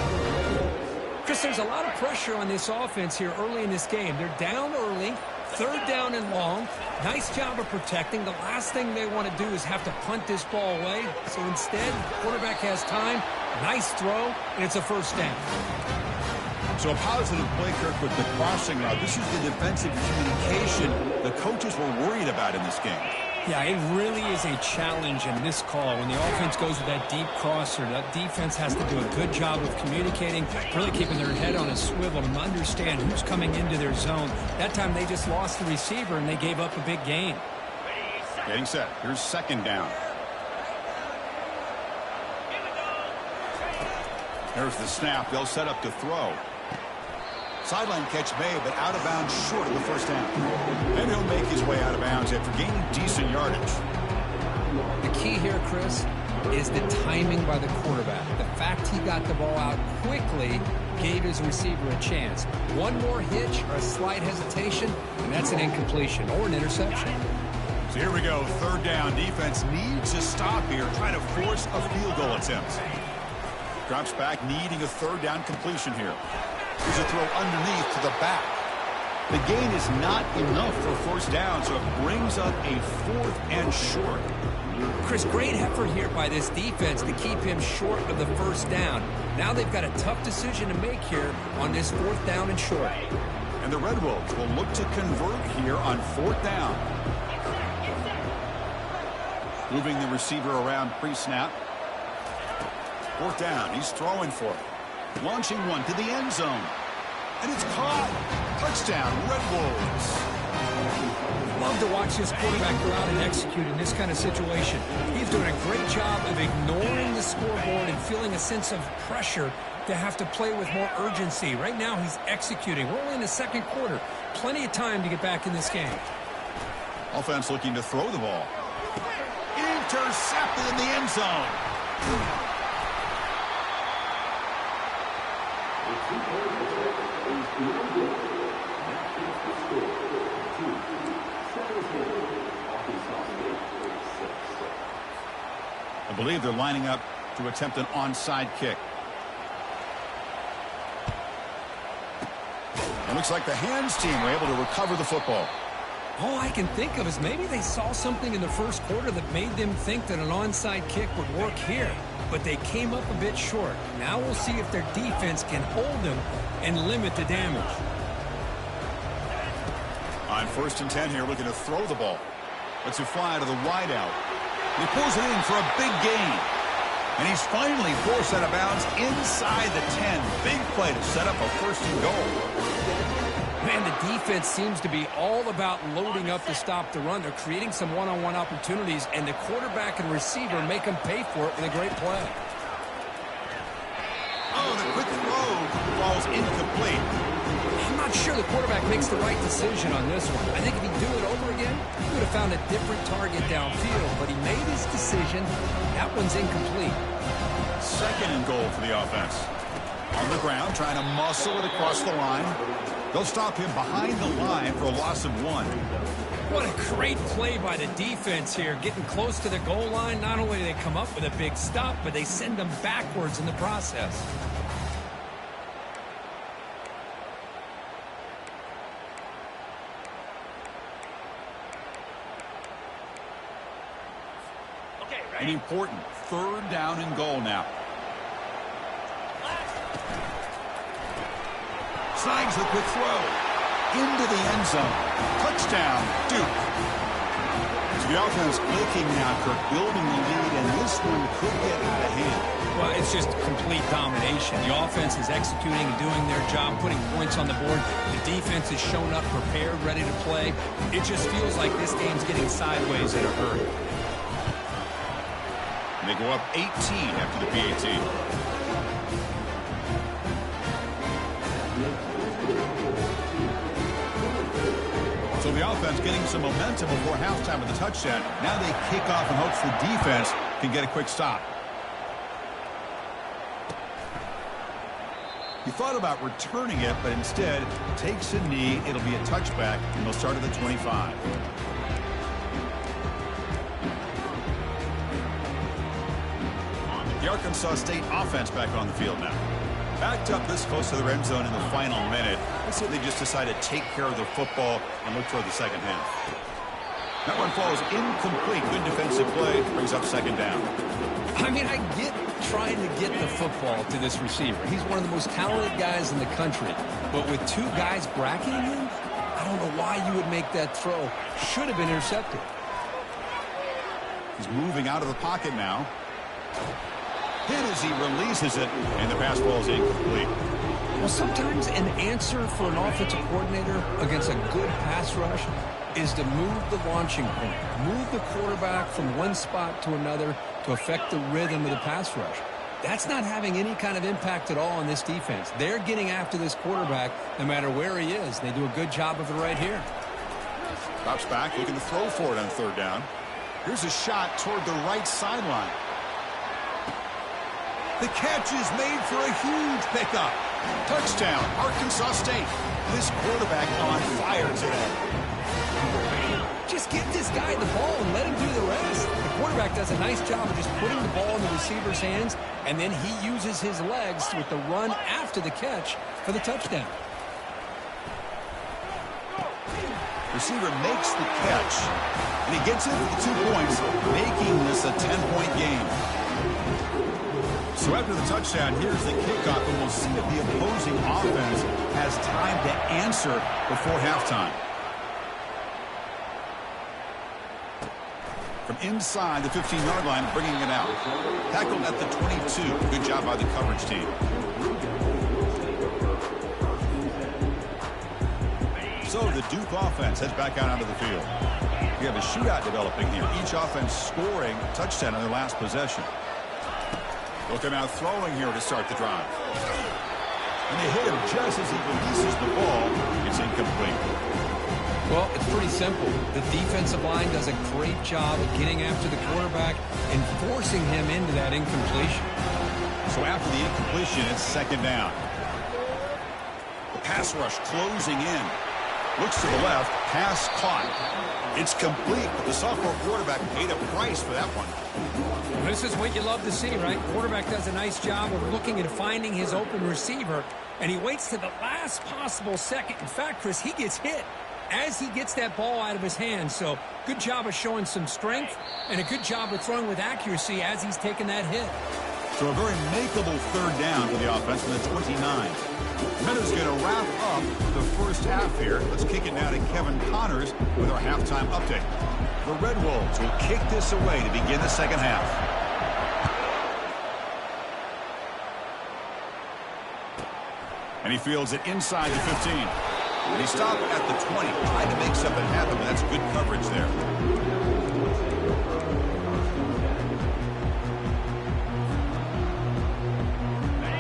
Chris, there's a lot of pressure on this offense here early in this game. They're down early, third down and long. Nice job of protecting. The last thing they want to do is have to punt this ball away. So instead, the quarterback has time Nice throw, and it's a first down. So a positive play, Kirk, with the crossing route. This is the defensive communication the coaches were worried about in this game. Yeah, it really is a challenge in this call. When the offense goes with that deep crosser, that defense has to do a good job of communicating, really keeping their head on a swivel to understand who's coming into their zone. That time they just lost the receiver and they gave up a big gain. Getting set. Here's second down. There's the snap. They'll set up to throw. Sideline catch made, but out of bounds short of the first down. And he'll make his way out of bounds after gaining decent yardage. The key here, Chris, is the timing by the quarterback. The fact he got the ball out quickly gave his receiver a chance. One more hitch or a slight hesitation, and that's an incompletion or an interception. So here we go. Third down. Defense needs to stop here. Try to force a field goal attempt. Drops back, needing a third down completion here. Here's a throw underneath to the back. The gain is not enough for first down, so it brings up a fourth and short. Chris, great effort here by this defense to keep him short of the first down. Now they've got a tough decision to make here on this fourth down and short. And the Red Wolves will look to convert here on fourth down. Moving the receiver around pre-snap. Fourth down, he's throwing for it. Launching one to the end zone. And it's caught. Touchdown, Red Wolves. Love to watch this quarterback go out and execute in this kind of situation. He's doing a great job of ignoring the scoreboard and feeling a sense of pressure to have to play with more urgency. Right now, he's executing. We're only in the second quarter. Plenty of time to get back in this game. Offense looking to throw the ball. Intercepted in the end zone. I believe they're lining up to attempt an onside kick. It looks like the hands team were able to recover the football. All I can think of is maybe they saw something in the first quarter that made them think that an onside kick would work here. But they came up a bit short. Now we'll see if their defense can hold them and limit the damage. On 1st and 10 here, looking to throw the ball. Lets it fly to the wideout. He pulls it in for a big gain. And he's finally forced out of bounds inside the 10. Big play to set up a 1st and goal. Man, the defense seems to be all about loading up to stop the run. They're creating some one-on-one opportunities, and the quarterback and receiver make them pay for it with a great play. Oh, the quick throw falls incomplete. I'm not sure the quarterback makes the right decision on this one. I think if he'd do it over again, he would have found a different target downfield, but he made his decision. That one's incomplete. 2nd and goal for the offense. On the ground, trying to muscle it across the line. They'll stop him behind the line for a loss of 1. What a great play by the defense here. Getting close to the goal line, not only do they come up with a big stop, but they send them backwards in the process. An important 3rd down and goal now. Slides the quick throw into the end zone. Touchdown, Duke. So the offense clicking now, Kirk, building the lead, and this one could get out of hand. Well, it's just complete domination. The offense is executing and doing their job, putting points on the board. The defense has shown up prepared, ready to play. It just feels like this game's getting sideways in a hurry. And they go up 18 after the PAT. So the offense getting some momentum before halftime of the touchdown. Now they kick off in hopes the defense can get a quick stop. He thought about returning it, but instead takes a knee. It'll be a touchback, and they'll start at the 25. The Arkansas State offense back on the field now. Backed up this close to the red zone in the final minute. I say they just decided to take care of the football and look toward the second half. That one falls incomplete. Good defensive play. Brings up 2nd down. I mean, I get trying to get the football to this receiver. He's one of the most talented guys in the country. But with two guys bracketing him, I don't know why you would make that throw. Should have been intercepted. He's moving out of the pocket now. Hit as he releases it, and the pass ball is incomplete. Well, sometimes an answer for an offensive coordinator against a good pass rush is to move the launching point, move the quarterback from one spot to another to affect the rhythm of the pass rush. That's not having any kind of impact at all on this defense. They're getting after this quarterback no matter where he is. They do a good job of it right here. Drops back, looking to throw for it on third down. Here's a shot toward the right sideline. The catch is made for a huge pickup. Touchdown, Arkansas State. This quarterback on fire today. Just get this guy the ball and let him do the rest. The quarterback does a nice job of just putting the ball in the receiver's hands, and then he uses his legs with the run after the catch for the touchdown. Receiver makes the catch, and he gets in for the 2 points, making this a 10-point game. So after the touchdown, here's the kickoff, and we'll see if the opposing offense has time to answer before halftime. From inside the 15-yard line, bringing it out. Tackled at the 22. Good job by the coverage team. So the Duke offense heads back out onto the field. We have a shootout developing here. Each offense scoring a touchdown on their last possession. Looking out throwing here to start the drive. And they hit him just as he releases the ball. It's incomplete. Well, it's pretty simple. The defensive line does a great job of getting after the quarterback and forcing him into that incompletion. So after the incompletion, it's second down. The pass rush closing in. Looks to the left. Pass caught. It's complete, but the sophomore quarterback paid a price for that one. This is what you love to see, right? Quarterback does a nice job of looking at finding his open receiver, and he waits to the last possible second. In fact, Chris, he gets hit as he gets that ball out of his hands. So good job of showing some strength and a good job of throwing with accuracy as he's taking that hit. So a very makeable third down for the offense from the 29. Meadows going to wrap up the first half here. Let's kick it now to Kevin Connors with our halftime update. The Red Wolves will kick this away to begin the second half. And he fields it inside the 15. And he stopped at the 20, trying to make something happen, but that's good coverage there.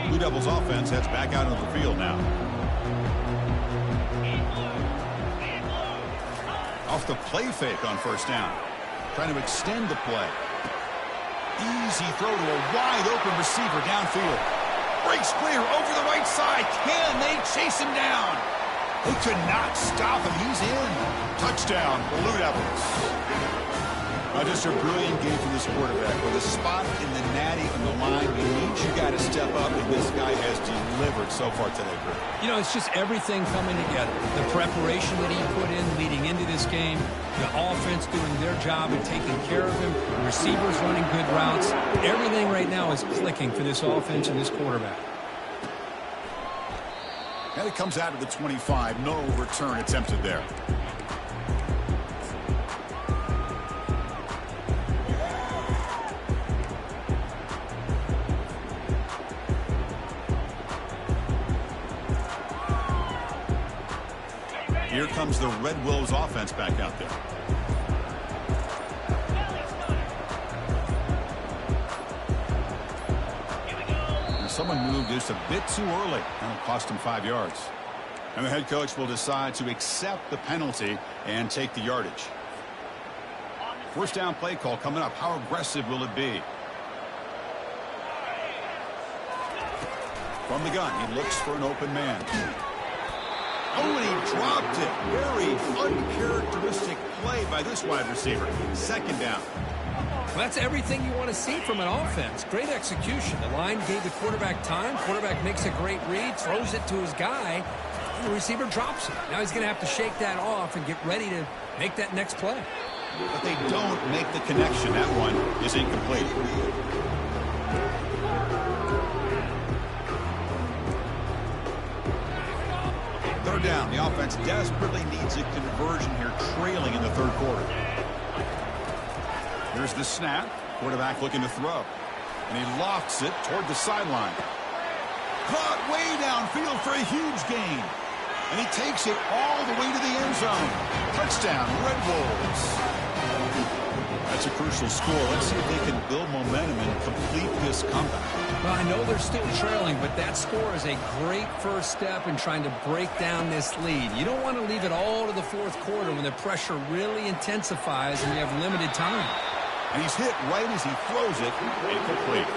Blue Devils offense heads back out onto the field now. Off the play fake on first down. Trying to extend the play. Easy throw to a wide open receiver downfield. Breaks clear over the right side. Can they chase him down? They could not stop him. He's in. Touchdown, Blue Devils. Just a brilliant game from this quarterback. With a spot in the natty on the line, you need you got to step up, and this guy has delivered so far today, Chris. You know, it's just everything coming together. The preparation that he put in leading into this game, the offense doing their job and taking care of him, the receivers running good routes. Everything right now is clicking for this offense and this quarterback. And it comes out of the 25. No return attempted there. Here comes the Red Wolves offense back out there. And someone moved just a bit too early. And it cost him 5 yards. And the head coach will decide to accept the penalty and take the yardage. First down play call coming up. How aggressive will it be? From the gun, he looks for an open man. Oh, and he dropped it. Very uncharacteristic play by this wide receiver. Second down. Well, that's everything you want to see from an offense. Great execution. The line gave the quarterback time. Quarterback makes a great read, throws it to his guy. The receiver drops it. Now he's going to have to shake that off and get ready to make that next play. But they don't make the connection. That one is incomplete. down. The offense desperately needs a conversion here, trailing in the third quarter. Here's the snap. Quarterback looking to throw. And he lofts it toward the sideline. Caught way downfield for a huge gain. And he takes it all the way to the end zone. Touchdown, Red Wolves. That's a crucial score. Let's see if they can build momentum and complete this comeback. Well, I know they're still trailing, but that score is a great first step in trying to break down this lead. You don't want to leave it all to the fourth quarter when the pressure really intensifies and you have limited time. And he's hit right as he throws it. Incomplete.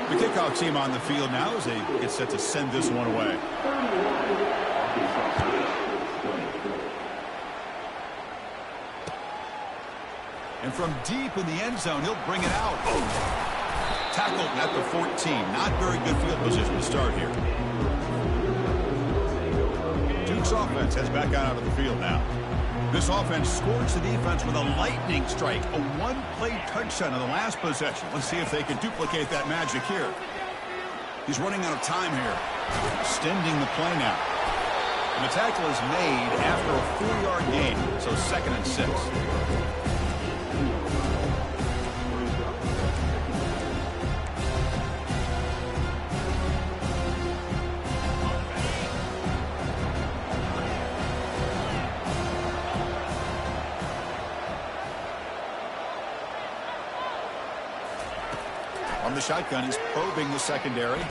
The kickoff team on the field now as they get set to send this one away. And from deep in the end zone, he'll bring it out. Tackled at the 14. Not very good field position to start here. Duke's offense heads back out of the field now. This offense scores the defense with a lightning strike. A one-play touchdown in the last possession. Let's see if they can duplicate that magic here. He's running out of time here. Extending the play now. And the tackle is made after a 4-yard gain. So 2nd and 6. On the shotgun, he's probing the secondary.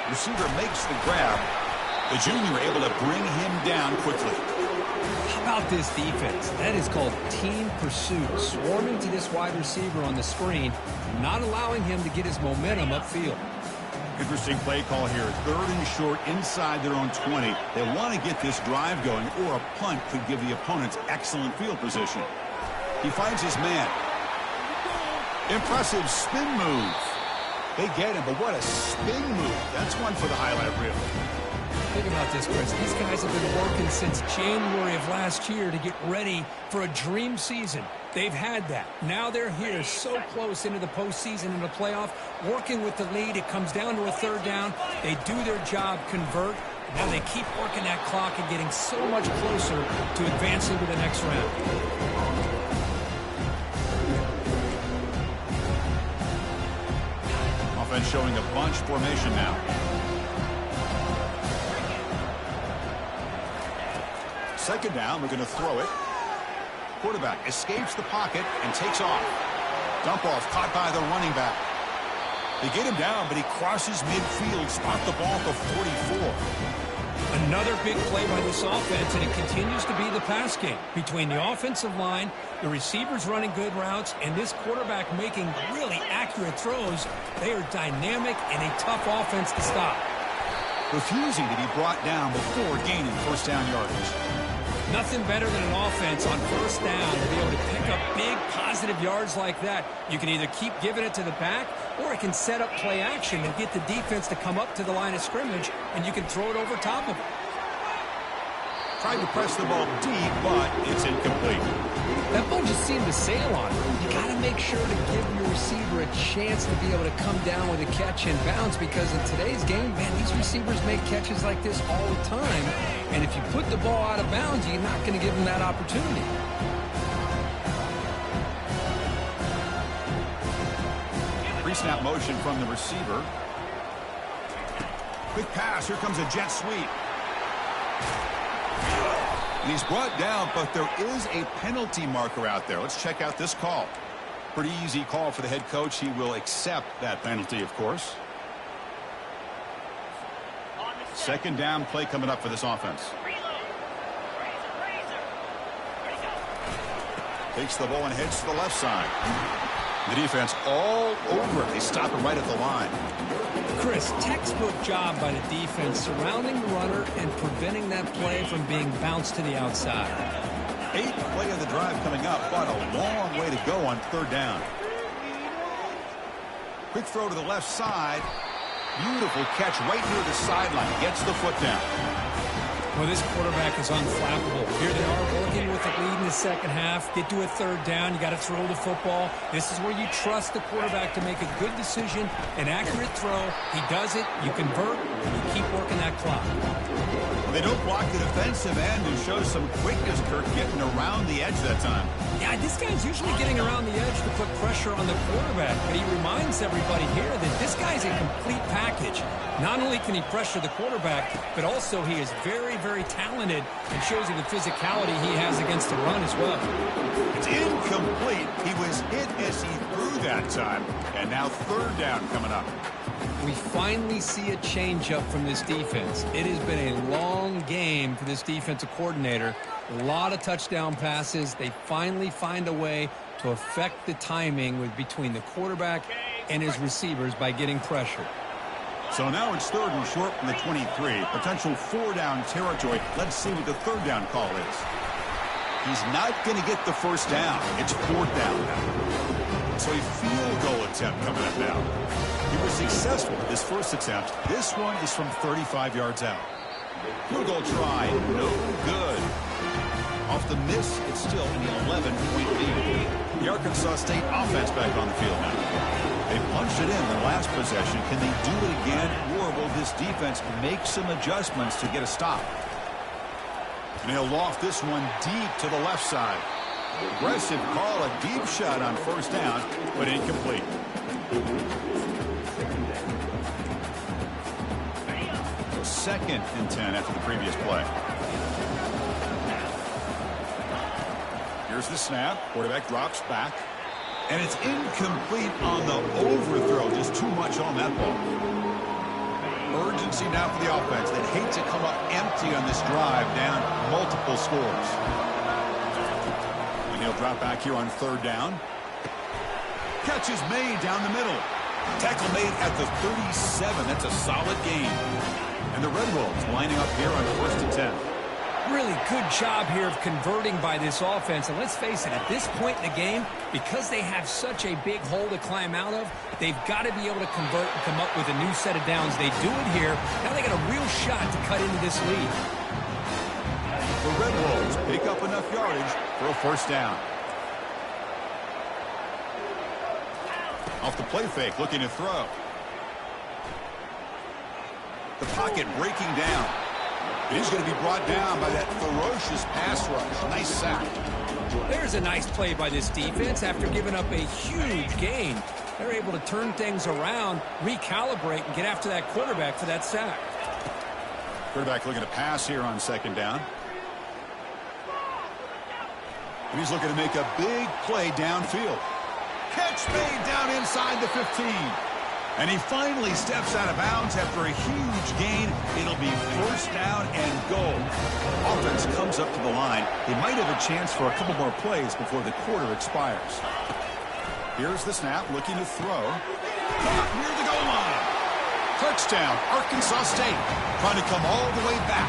Receiver makes the grab. The junior able to bring him down quickly. How about this defense? That is called team pursuit. Swarming to this wide receiver on the screen, not allowing him to get his momentum upfield. Interesting play call here. 3rd and short inside their own 20. They want to get this drive going, or a punt could give the opponents excellent field position. He finds his man. Impressive spin move. They get him, but what a spin move. That's one for the highlight reel. Think about this, Chris. These guys have been working since January of last year to get ready for a dream season. They've had that. Now they're here so close into the postseason and the playoff, working with the lead. It comes down to a 3rd down. They do their job, convert. Now they keep working that clock and getting so much closer to advancing to the next round. Offense showing a bunch formation now. Second down, we're going to throw it. Quarterback escapes the pocket and takes off. Dump off caught by the running back. They get him down, but he crosses midfield, spot the ball for 44. Another big play by this offense, and it continues to be the pass game. Between the offensive line, the receivers running good routes, and this quarterback making really accurate throws, they are dynamic and a tough offense to stop. Refusing to be brought down before gaining first down yardage. Nothing better than an offense on first down to be able to pick up big positive yards like that. You can either keep giving it to the back, or it can set up play action and get the defense to come up to the line of scrimmage, and you can throw it over top of it. Tried to press the ball deep, but it's incomplete. That ball just seemed to sail on it. You got to make sure to give your receiver a chance to be able to come down with a catch and bounce, because in today's game, man, these receivers make catches like this all the time. And if you put the ball out of bounds, you're not going to give them that opportunity. Pre-snap motion from the receiver. Quick pass. Here comes a jet sweep. And he's brought down, but there is a penalty marker out there. Let's check out this call. Pretty easy call for the head coach. He will accept that penalty, of course. Second down play coming up for this offense. Takes the ball and heads to the left side. The defense all over it. They stop it right at the line. Chris, textbook job by the defense surrounding the runner and preventing that play from being bounced to the outside. 8th play of the drive coming up, but a long way to go on 3rd down. Quick throw to the left side. Beautiful catch right near the sideline. Gets the foot down. Well, this quarterback is unflappable. Here they are working with the lead in the second half. Get to a 3rd down. You got to throw the football. This is where you trust the quarterback to make a good decision, an accurate throw. He does it. You convert. and you keep working that clock. They don't block the defensive end and show some quickness, Kirk, getting around the edge that time. Yeah, this guy's usually getting around the edge to put pressure on the quarterback, but he reminds everybody here that this guy's a complete package. Not only can he pressure the quarterback, but also he is very, very talented and shows you the physicality he has against the run as well. It's incomplete. He was hit as he threw that time, and now third down coming up. We finally see a change-up from this defense. It has been a long game for this defensive coordinator. A lot of touchdown passes. They finally find a way to affect the timing between the quarterback and his receivers by getting pressure. So now it's third and short from the 23. Potential four-down territory. Let's see what the third down call is. He's not going to get the first down. It's fourth down now. So a field goal attempt coming up now. He was successful with his first attempt. This one is from 35 yards out. Field goal try, no good. Off the miss, it's still an 11-point lead. The Arkansas State offense back on the field now. They punched it in the last possession. Can they do it again, or will this defense make some adjustments to get a stop? And he'll loft this one deep to the left side. Aggressive call, a deep shot on first down, but incomplete. Second and 10 after the previous play. Here's the snap. Quarterback drops back. And it's incomplete on the overthrow. Just too much on that ball. Urgency now for the offense that hate to come up empty on this drive, down multiple scores. And he'll drop back here on third down. Catch is made down the middle. Tackle made at the 37. That's a solid gain. And the Red Wolves lining up here on first and 10. Really good job here of converting by this offense. And let's face it, at this point in the game, because they have such a big hole to climb out of, they've got to be able to convert and come up with a new set of downs. They do it here. Now they got a real shot to cut into this lead. The Red Wolves pick up enough yardage for a first down. Off the play fake, looking to throw. The pocket breaking down. He's going to be brought down by that ferocious pass rush. Nice sack. There's a nice play by this defense. After giving up a huge gain, they're able to turn things around, recalibrate, and get after that quarterback for that sack. Quarterback looking to pass here on second down. And he's looking to make a big play downfield. Catch made down inside the 15. And he finally steps out of bounds after a huge gain. It'll be first down and goal. Offense comes up to the line. They might have a chance for a couple more plays before the quarter expires. Here's the snap, looking to throw. Caught near the goal line. Touchdown, Arkansas State. Trying to come all the way back.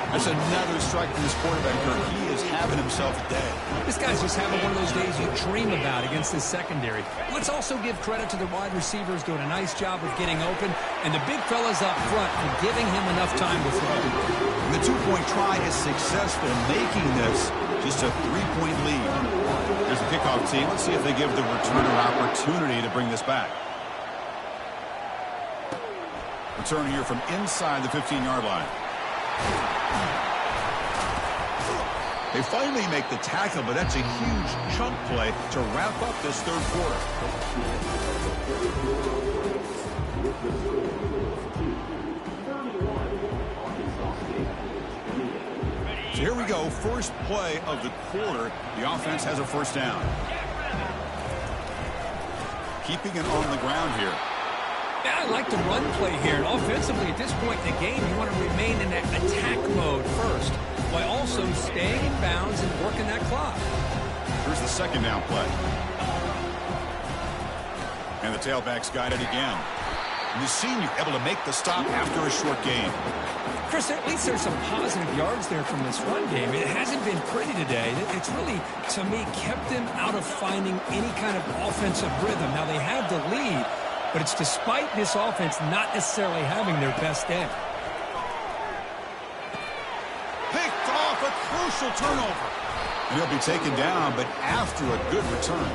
That's another strike from this quarterback. He is having himself a day. This guy's just having one of those days you dream about against this secondary. Let's also give credit to the wide receivers doing a nice job of getting open, and the big fellas up front for giving him enough time to throw. And the two-point try is successful, making this just a three-point lead. There's a kickoff team. Let's see if they give the returner opportunity to bring this back. Return here from inside the 15-yard line. They finally make the tackle, but that's a huge chunk play to wrap up this third quarter. So here we go, first play of the quarter. The offense has a first down. Keeping it on the ground here. Yeah, I like the run play here. And offensively, at this point in the game, you want to remain in that attack mode first, while also staying in bounds and working that clock. Here's the second down play. And the tailback's got it again. And the senior able to make the stop after a short gain. Chris, at least there's some positive yards there from this run game. It hasn't been pretty today. It's really, to me, kept them out of finding any kind of offensive rhythm. Now, they have the lead, but it's despite this offense not necessarily having their best day. Picked off, a crucial turnover. And he'll be taken down, but after a good return.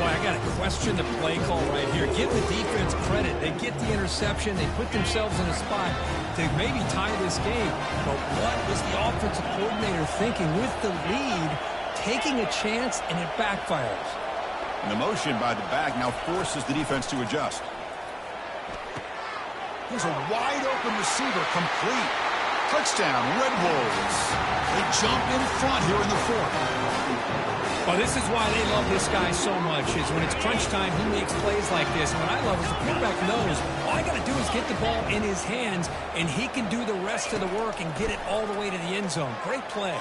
Boy, I got to question the play call right here. Give the defense credit. They get the interception. They put themselves in a spot to maybe tie this game. But what was the offensive coordinator thinking with the lead, taking a chance, and it backfires? And the motion by the back now forces the defense to adjust. Here's a wide-open receiver, complete. Touchdown, Red Wolves. They jump in front here in the fourth. Well, this is why they love this guy so much, is when it's crunch time, he makes plays like this. And what I love is the quarterback knows all I got to do is get the ball in his hands, and he can do the rest of the work and get it all the way to the end zone. Great play.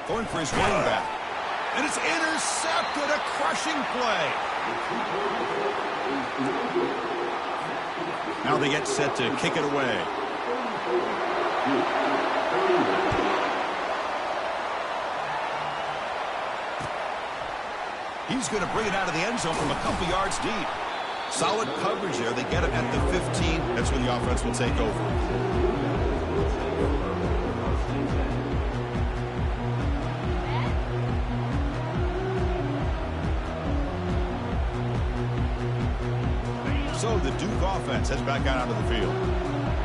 Going for his running back. And it's intercepted, a crushing play. Now they get set to kick it away. He's going to bring it out of the end zone from a couple yards deep. Solid coverage there. They get it at the 15. That's where the offense will take over. So the Duke offense heads back out onto the field.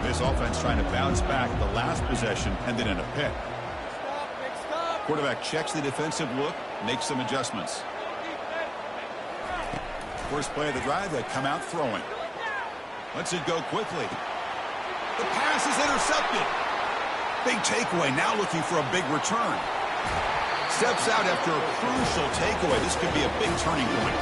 This offense trying to bounce back the last possession, ended in a pick. Quarterback checks the defensive look, makes some adjustments. First play of the drive, they come out throwing. Lets it go quickly. The pass is intercepted. Big takeaway, now looking for a big return. Steps out after a crucial takeaway. This could be a big turning point.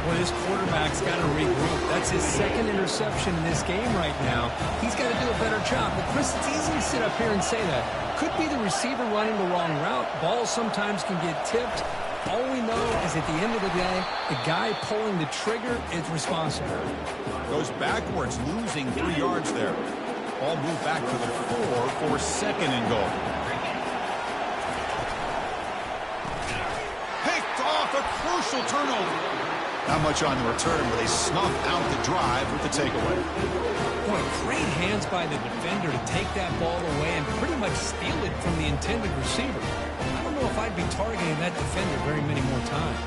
Well, this quarterback's got to regroup. That's his second interception in this game right now. He's got to do a better job. But, Chris, it's easy to sit up here and say that. Could be the receiver running the wrong route. Balls sometimes can get tipped. All we know is at the end of the day, the guy pulling the trigger is responsible. Goes backwards, losing 3 yards there. Ball moved back to the 4 for second and goal. Picked off, a crucial turnover. Not much on the return, but they snuff out the drive with the takeaway. Boy, great hands by the defender to take that ball away and pretty much steal it from the intended receiver. I don't know if I'd be targeting that defender very many more times.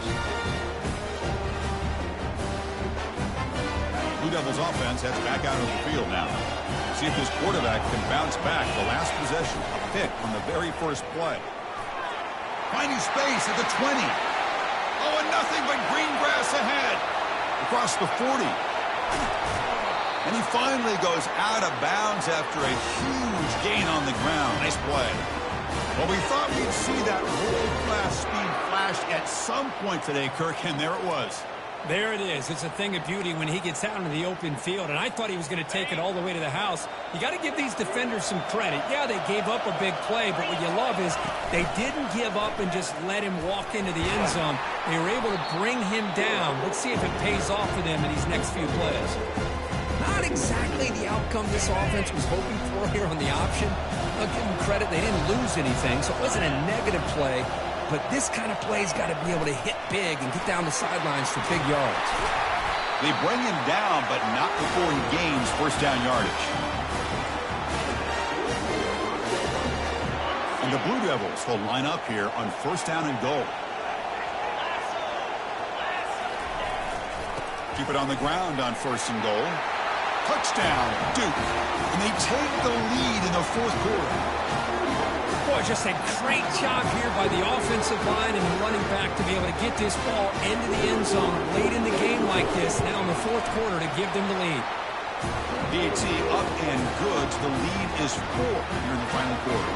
Blue Devils offense heads back out of the field now. See if this quarterback can bounce back. The last possession, a pick on the very first play. Finding space at the 20. Oh, and nothing but green grass ahead. Across the 40. And he finally goes out of bounds after a huge gain on the ground. Nice play. Well, we thought we'd see that world-class speed flash at some point today, Kirk, and there it was. There it is. It's a thing of beauty when he gets out into the open field, and I thought he was going to take it all the way to the house. You got to give these defenders some credit. Yeah, they gave up a big play, but what you love is they didn't give up and just let him walk into the end zone. They were able to bring him down. Let's see if it pays off for them in these next few plays. Not exactly the outcome this offense was hoping for here on the option. I'll give them credit. They didn't lose anything, so it wasn't a negative play. But this kind of play's got to be able to hit big and get down the sidelines for big yards. They bring him down, but not before he gains first down yardage. And the Blue Devils will line up here on first down and goal. Keep it on the ground on first and goal. Touchdown, Duke. And they take the lead in the fourth quarter. Boy, just a great job here by the offensive line and the running back to be able to get this ball into the end zone late in the game like this, now in the fourth quarter, to give them the lead. DT up and good. The lead is 4 here in the final quarter.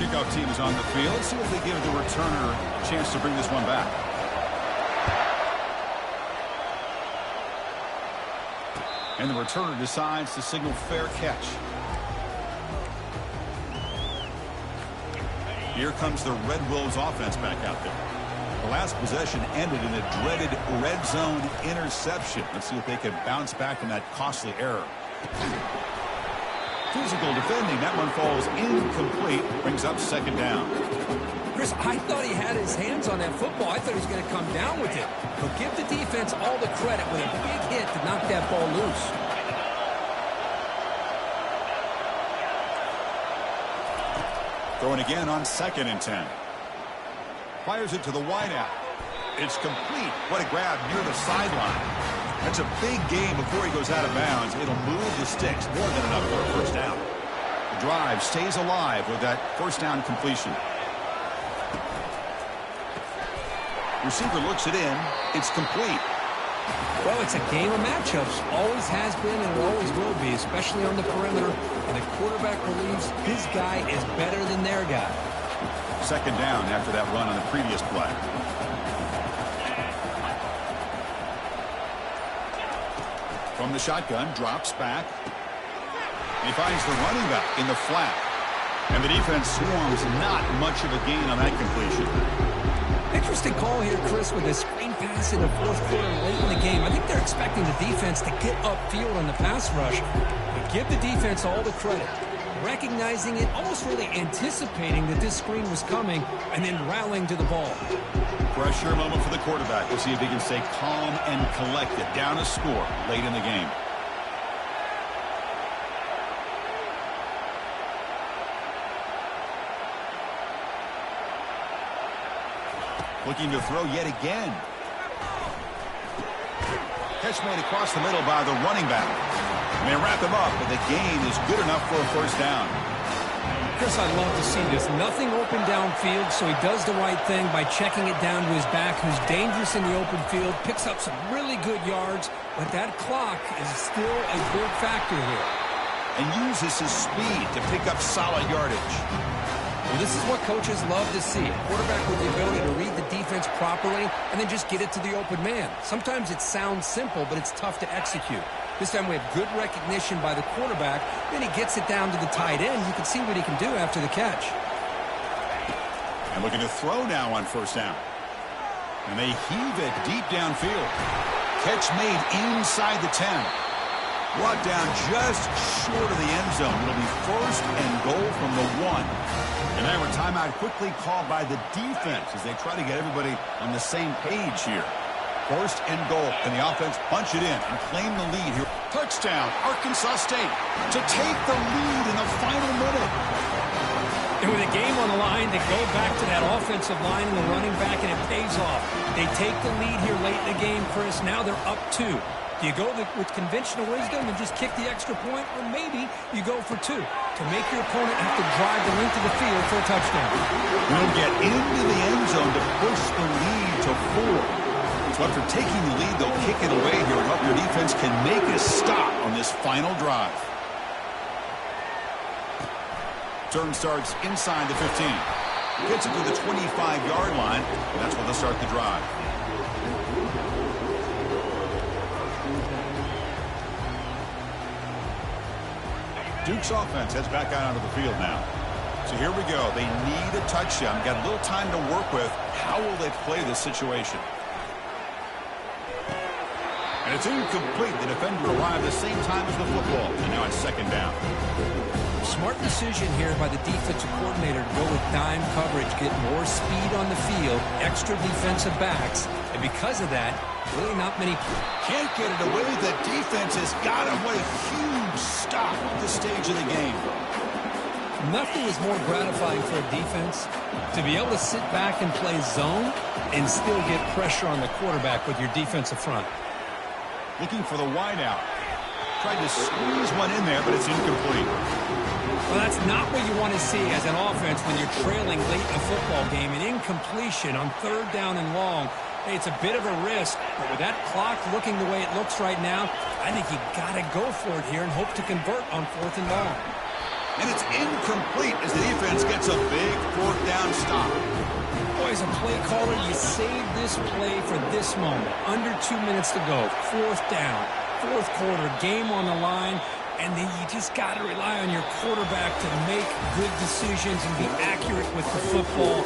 Kickoff team is on the field. Let's see if they give the returner a chance to bring this one back. And the returner decides to signal fair catch. Here comes the Red Wolves offense back out there. The last possession ended in a dreaded red zone interception. Let's see if they can bounce back from that costly error. Physical defending. That one falls incomplete. Brings up second down. Chris, I thought he had his hands on that football. I thought he was going to come down with it. But give the defense all the credit with a big hit to knock that ball loose. Throwing again on 2nd and 10. Fires it to the wideout. It's complete. What a grab near the sideline. That's a big gain before he goes out of bounds. It'll move the sticks. More than enough for a first down. The drive stays alive with that first down completion. Receiver looks it in. It's complete. Well, it's a game of matchups. Always has been and always will be, especially on the perimeter. And the quarterback believes his guy is better than their guy. 2nd down after that run on the previous play. From the shotgun, drops back. He finds the running back in the flat. And the defense swarms not much of a gain on that completion. Interesting call here, Chris, with a screen pass in the 4th quarter late in the game. I think they're expecting the defense to get upfield on the pass rush. But give the defense all the credit. Recognizing it, almost really anticipating that this screen was coming, and then rallying to the ball. Pressure moment for the quarterback. We'll see if he can stay calm and collected. Down a score late in the game. Looking to throw yet again. Catch made across the middle by the running back. They wrap him up, but the gain is good enough for a first down. Chris, I'd love to see this. Nothing open downfield, so he does the right thing by checking it down to his back, who's dangerous in the open field, picks up some really good yards, but that clock is still a big factor here. And uses his speed to pick up solid yardage. Well, this is what coaches love to see. A quarterback with the ability to read the defense properly and then just get it to the open man. Sometimes it sounds simple, but it's tough to execute. This time we have good recognition by the quarterback. Then he gets it down to the tight end. You can see what he can do after the catch. And looking to throw now on first down. And they heave it deep downfield. Catch made inside the 10. Brought down just short of the end zone. It'll be 1st and goal from the 1. And now a timeout quickly called by the defense as they try to get everybody on the same page here. 1st and goal. Can the offense punch it in and claim the lead here? Touchdown, Arkansas State to take the lead in the final minute. And with a game on the line, they go back to that offensive line and the running back, and it pays off. They take the lead here late in the game, Chris. Now they're up 2. Do you go with conventional wisdom and just kick the extra point, or maybe you go for 2 to make your opponent have to drive the length of the field for a touchdown? Will get into the end zone to push the lead to 4. So after taking the lead, they'll kick it away here and hope your defense can make a stop on this final drive. Turn starts inside the 15. Gets it to the 25-yard line, and that's where they'll start the drive. Duke's offense heads back out onto the field now. So here we go. They need a touchdown. Got a little time to work with. How will they play this situation? And it's incomplete. The defender arrived the same time as the football. And now it's 2nd down. Smart decision here by the defensive coordinator to go with dime coverage, get more speed on the field, extra defensive backs, and because of that, really not many. Can't get it away. The defense has got him. What a huge stop at this stage of the game. Nothing is more gratifying for a defense to be able to sit back and play zone and still get pressure on the quarterback with your defensive front. Looking for the wideout. Tried to squeeze one in there, but it's incomplete. Well, that's not what you want to see as an offense when you're trailing late in a football game. An incompletion on 3rd down and long. Hey, it's a bit of a risk, but with that clock looking the way it looks right now, I think you got to go for it here and hope to convert on 4th and long. And it's incomplete as the defense gets a big 4th down stop. Boy, as a play caller, you save this play for this moment. Under 2 minutes to go. 4th down. 4th quarter. Game on the line. And then you just got to rely on your quarterback to make good decisions and be accurate with the football.